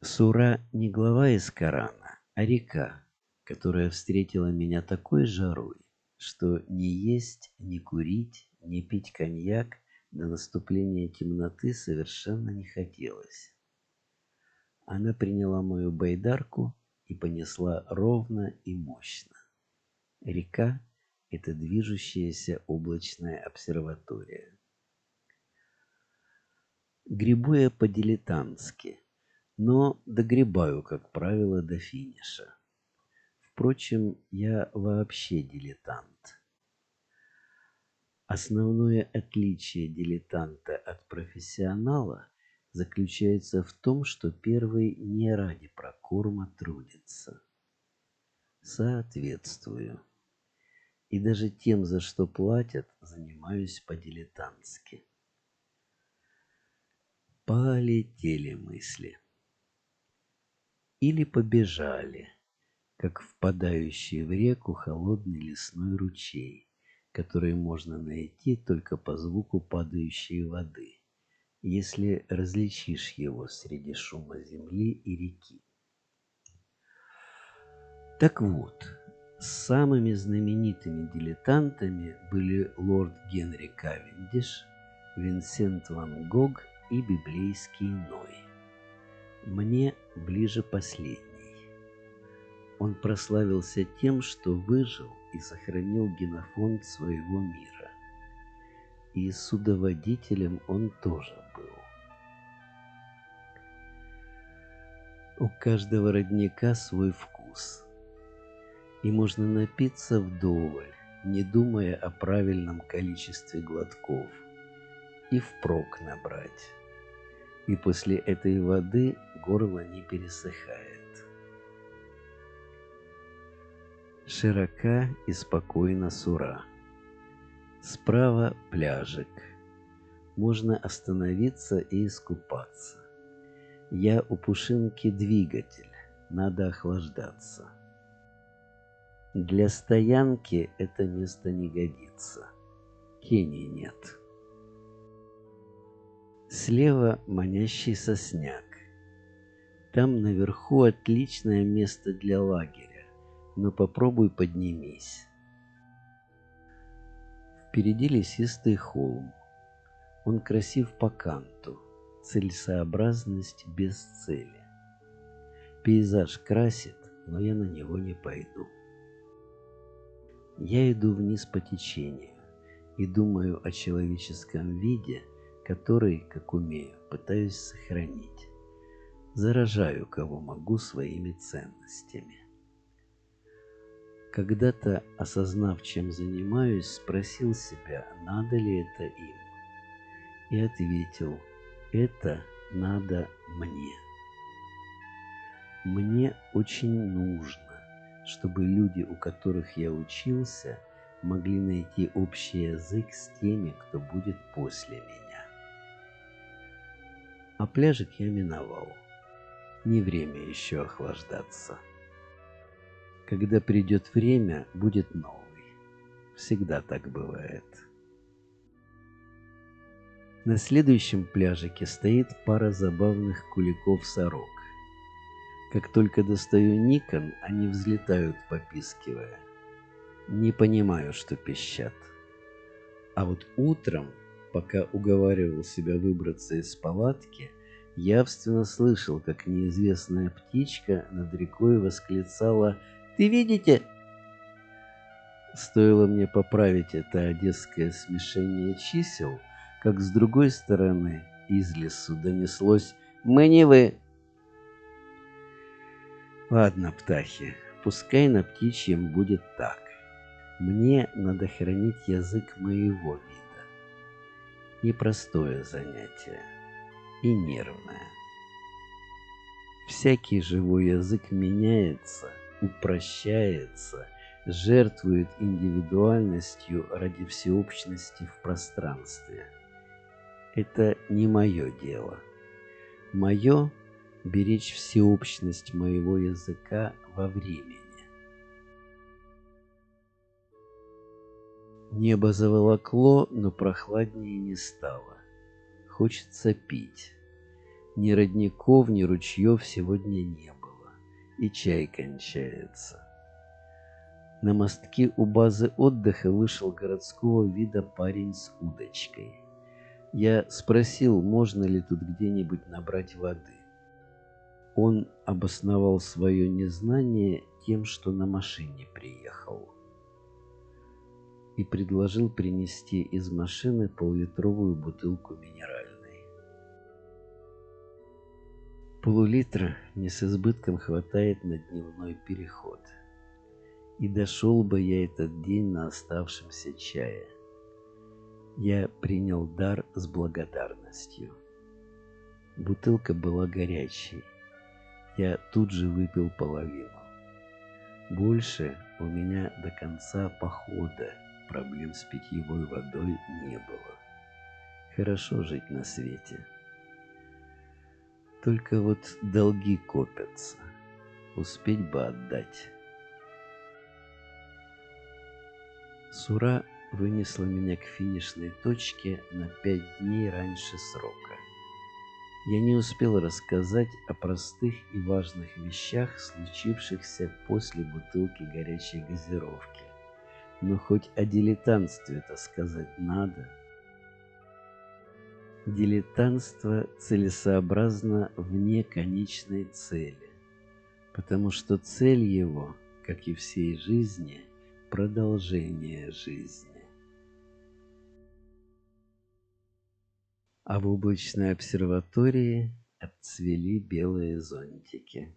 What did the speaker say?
Сура не глава из Корана, а река, которая встретила меня такой жарой, что ни есть, ни курить, ни пить коньяк до наступления темноты совершенно не хотелось. Она приняла мою байдарку и понесла ровно и мощно. Река — это движущаяся облачная обсерватория. Гребу я по-дилетантски, но догребаю, как правило, до финиша. Впрочем, я вообще дилетант. Основное отличие дилетанта от профессионала заключается в том, что первый не ради прокорма трудится. Соответствую. И даже тем, за что платят, занимаюсь по-дилетантски. Полетели мысли. Или побежали, как впадающий в реку холодный лесной ручей, который можно найти только по звуку падающей воды, если различишь его среди шума земли и реки. Так вот, самыми знаменитыми дилетантами были лорд Генри Кавендиш, Винсент ван Гог и библейский Ной. Мне ближе последний. Он прославился тем, что выжил и сохранил генофонд своего мира. И судоводителем он тоже был. У каждого родника свой вкус. И можно напиться вдоволь, не думая о правильном количестве глотков, и впрок набрать. И после этой воды горло не пересыхает. Широка и спокойна Сура. Справа пляжик. Можно остановиться и искупаться. Я у Пушинки двигатель, надо охлаждаться. Для стоянки это место не годится. Тени нет. Слева манящий сосняк. Там наверху отличное место для лагеря, но попробуй поднимись. Впереди лесистый холм. Он красив по канту. Целесообразность без цели. Пейзаж красит, но я на него не пойду. Я иду вниз по течению и думаю о человеческом виде, который, как умею, пытаюсь сохранить. Заражаю, кого могу, своими ценностями. Когда-то, осознав, чем занимаюсь, спросил себя, надо ли это им. И ответил, это надо мне. Мне очень нужно, чтобы люди, у которых я учился, могли найти общий язык с теми, кто будет после меня. А пляжик я миновал. Не время еще охлаждаться. Когда придет время, будет новый. Всегда так бывает. На следующем пляжике стоит пара забавных куликов-сорок. Как только достаю Никон, они взлетают, попискивая. Не понимаю, что пищат. А вот утром, пока уговаривал себя выбраться из палатки, явственно слышал, как неизвестная птичка над рекой восклицала: «Ты видите?» Стоило мне поправить это одесское смешение чисел, как с другой стороны из лесу донеслось: «Мы не вы». Ладно, птахи, пускай на птичьем будет так. Мне надо хранить язык моего вида. Непростое занятие и нервное. Всякий живой язык меняется, упрощается, жертвует индивидуальностью ради всеобщности в пространстве. Это не мое дело. Мое — беречь всеобщность моего языка во времени. Небо заволокло, но прохладнее не стало. Хочется пить. Ни родников, ни ручьев сегодня не было, и чай кончается. На мостки у базы отдыха вышел городского вида парень с удочкой. Я спросил, можно ли тут где-нибудь набрать воды. Он обосновал свое незнание тем, что на машине приехал, и предложил принести из машины пол-литровую бутылку минеральной. Пол-литра мне с избытком хватает на дневной переход. И дошел бы я этот день на оставшемся чае. Я принял дар с благодарностью. Бутылка была горячей. Я тут же выпил половину. Больше у меня до конца похода проблем с питьевой водой не было. Хорошо жить на свете. Только вот долги копятся. Успеть бы отдать. Сура вынесла меня к финишной точке на 5 дней раньше срока. Я не успел рассказать о простых и важных вещах, случившихся после бутылки горячей газировки. Но хоть о дилетантстве-то сказать надо. Дилетантство целесообразно вне конечной цели, потому что цель его, как и всей жизни, продолжение жизни. А в облачной обсерватории отцвели белые зонтики.